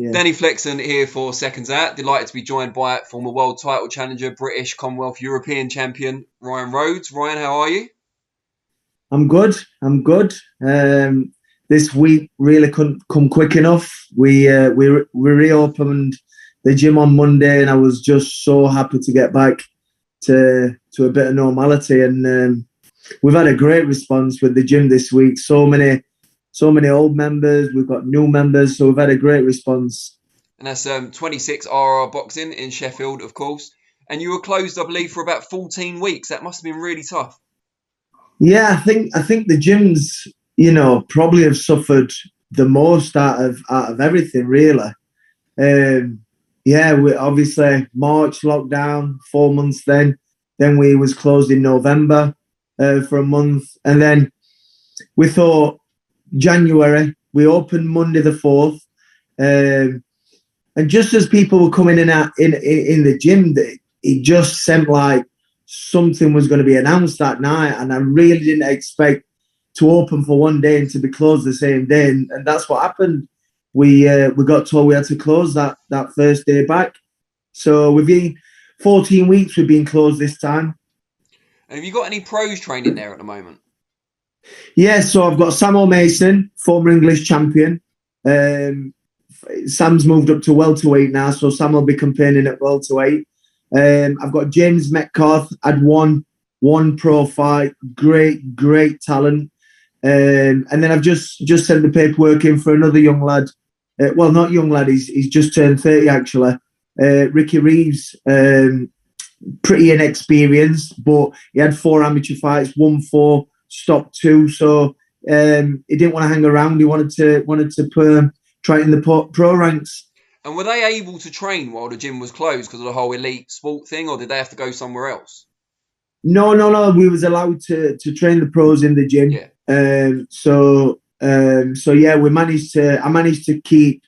Yeah. Danny Flexon here for Seconds Out. Delighted to be joined by former world title challenger, British, Commonwealth, European champion, Ryan Rhodes. Ryan, how are you? I'm good. This week really couldn't come quick enough. We reopened the gym on Monday, and I was just so happy to get back to a bit of normality. And we've had a great response with the gym this week. So many old members. We've got new members, so we've had a great response. And that's 26 RR Boxing in Sheffield, of course. And you were closed, I believe, for about 14 weeks. That must have been really tough. Yeah, I think the gyms, probably have suffered the most out of everything, really. We obviously March lockdown, 4 months. Then we was closed in November for a month, and then we thought January. We opened Monday the 4th, and just as people were coming in the gym, it just seemed like something was going to be announced that night, and I really didn't expect to open for one day and to be closed the same day, and that's what happened. We got told we had to close that first day back. So we've been 14 weeks. We've been closed this time. And have you got any pros training there at the moment? Yeah, so I've got Sam O'Mason, former English champion. Sam's moved up to welterweight now, so Sam will be campaigning at welterweight. I've got James Metcalf, had one pro fight, great talent. And then I've just sent the paperwork in for another young lad. Well, not young lad, he's just turned 30 actually. Ricky Reeves, pretty inexperienced, but he had 4 amateur fights, won 4, stopped 2. So he didn't want to hang around. He wanted to try it in the pro ranks. And were they able to train while the gym was closed because of the whole elite sport thing, or did they have to go somewhere else? No. We was allowed to train the pros in the gym. Yeah. I managed to keep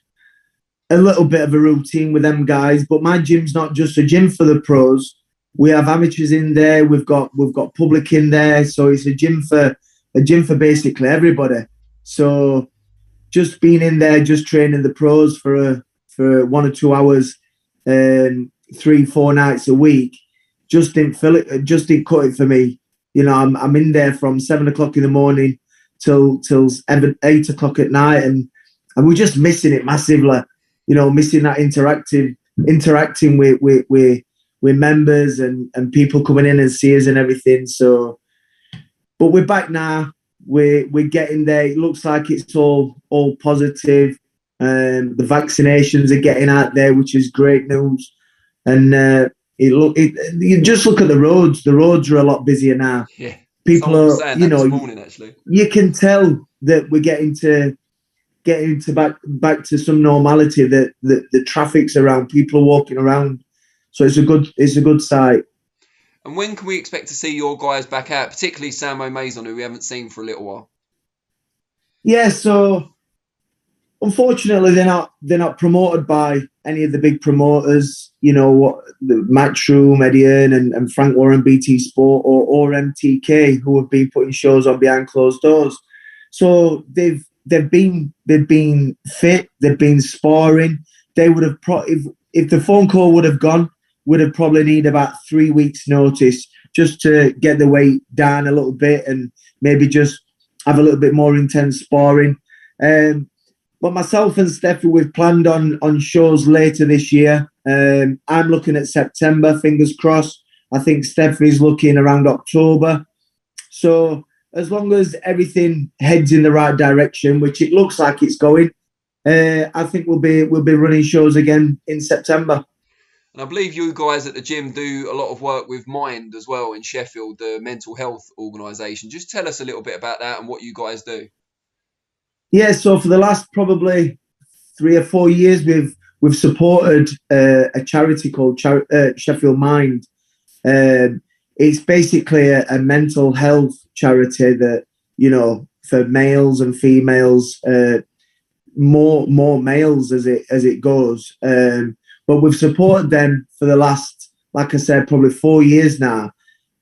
a little bit of a routine with them guys. But my gym's not just a gym for the pros. We have amateurs in there. We've got public in there. So it's a gym for basically everybody. So just being in there, just training the pros for 1 or 2 hours, 3-4 nights a week, just didn't fill it. Just didn't cut it for me. I'm in there from 7 o'clock in the morning till 8 o'clock at night, and we're just missing it massively. Missing that interacting with members and people coming in and see us and everything. So, but we're back now. We're getting there. It looks like it's all positive. The vaccinations are getting out there, which is great news. And you just look at the roads. The roads are a lot busier now. Yeah, people are. This morning, actually, you can tell that we're getting back to some normality. That the traffic's around, people are walking around, so it's a good sight. And when can we expect to see your guys back out, particularly Sam O'Mason, who we haven't seen for a little while? Yeah, so unfortunately they're not promoted by any of the big promoters. The Matchroom, Eddie Earn and Frank Warren, BT Sport or MTK, who have been putting shows on behind closed doors. So they've been fit, they've been sparring. They would have if the phone call would have gone, would have probably need about 3 weeks notice just to get the weight down a little bit and maybe just have a little bit more intense sparring. But myself and Steffi, we've planned on shows later this year. I'm looking at September, fingers crossed. I think Steffi's looking around October. So as long as everything heads in the right direction, which it looks like it's going, I think we'll be running shows again in September. And I believe you guys at the gym do a lot of work with Mind as well in Sheffield, the mental health organisation. Just tell us a little bit about that and what you guys do. Yeah, so for the last probably 3 or 4 years, we've supported a charity called Sheffield Mind. It's basically a mental health charity that, for males and females, more males as it goes. But we've supported them for the last, like I said, probably 4 years now.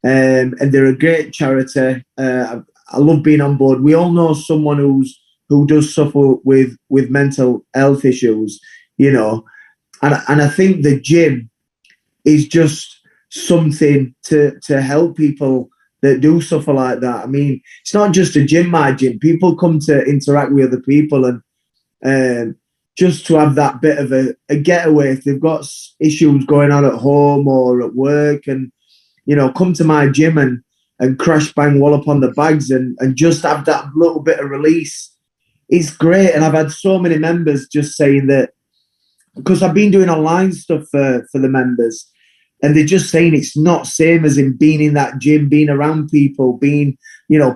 And they're a great charity. I love being on board. We all know someone who does suffer with mental health issues. you know. And I think the gym is just something to help people that do suffer like that. I mean, it's not just a gym, my gym. People come to interact with other people, and just to have that bit of a getaway if they've got issues going on at home or at work, and come to my gym and crash bang wallop on the bags and just have that little bit of release. It's great. And I've had so many members just saying that, because I've been doing online stuff for the members, and they're just saying it's not same as in being in that gym, being around people, being,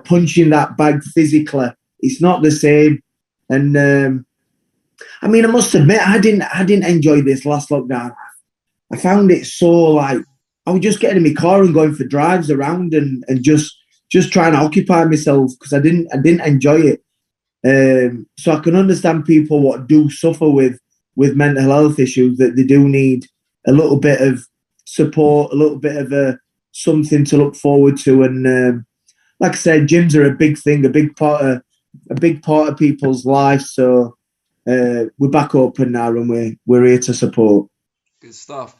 punching that bag physically. It's not the same. And I mean, I must admit, I didn't enjoy this last lockdown. I found it so, like, I was just getting in my car and going for drives around and just trying to occupy myself, because I didn't enjoy it. So I can understand people what do suffer with mental health issues, that they do need a little bit of support, a little bit of something to look forward to. And like I said, gyms are a big thing, a big part of people's life. So we're back open now, and we're here to support. Good stuff.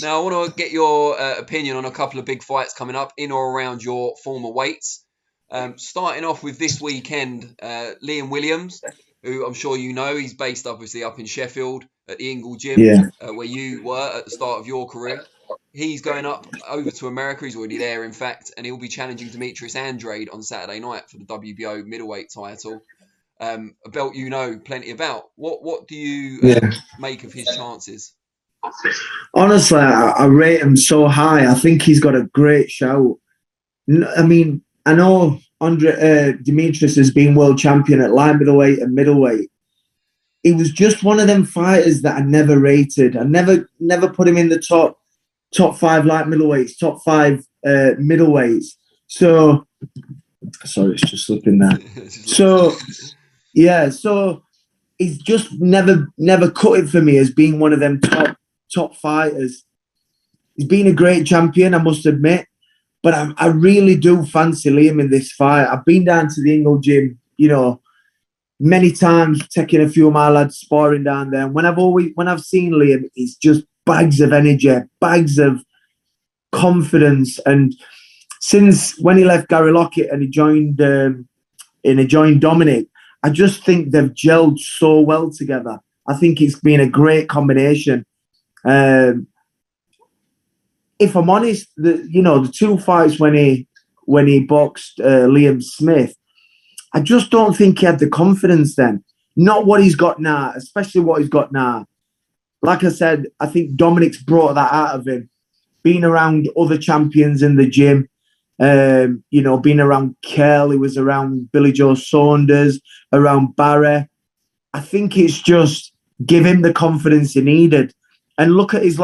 Now, I want to get your opinion on a couple of big fights coming up in or around your former weights. Starting off with this weekend, Liam Williams, who I'm sure you know, he's based obviously up in Sheffield at the Ingle Gym, where you were at the start of your career. He's going up over to America. He's already there, in fact, and he'll be challenging Demetrius Andrade on Saturday night for the WBO middleweight title. A belt you know plenty about. What do you make of his chances? Honestly, I rate him so high. I think he's got a great shout. I mean, I know Demetrius has been world champion at light middleweight and middleweight. He was just one of them fighters that I never rated. I never put him in the top 5 light middleweights, top 5 middleweights. So, sorry, it's just slipping there. So he's just never cut it for me as being one of them top fighters. He's been a great champion, I must admit, but I really do fancy Liam in this fight. I've been down to the Ingle Gym, many times, taking a few of my lads sparring down there. And when I've seen Liam, he's just bags of energy, bags of confidence. And since when he left Gary Lockett and he joined Dominic, I just think they've gelled so well together. I think it's been a great combination. If I'm honest, the 2 fights when he boxed Liam Smith, I just don't think he had the confidence then. Not what he's got now, especially what he's got now. Like I said, I think Dominic's brought that out of him. Being around other champions in the gym, being around Kell, he was around Billy Joe Saunders, around Barry. I think it's just give him the confidence he needed. And look at his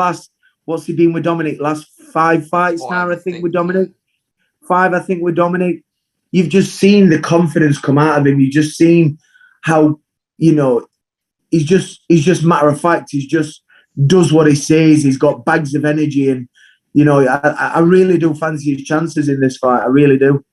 what's he been with Dominic? Last 5 fights now, I think, with Dominic. 5, I think, with Dominic. You've just seen the confidence come out of him. You've just seen how, he's just matter of fact. He's just does what he says. He's got bags of energy. And, I really do fancy his chances in this fight. I really do.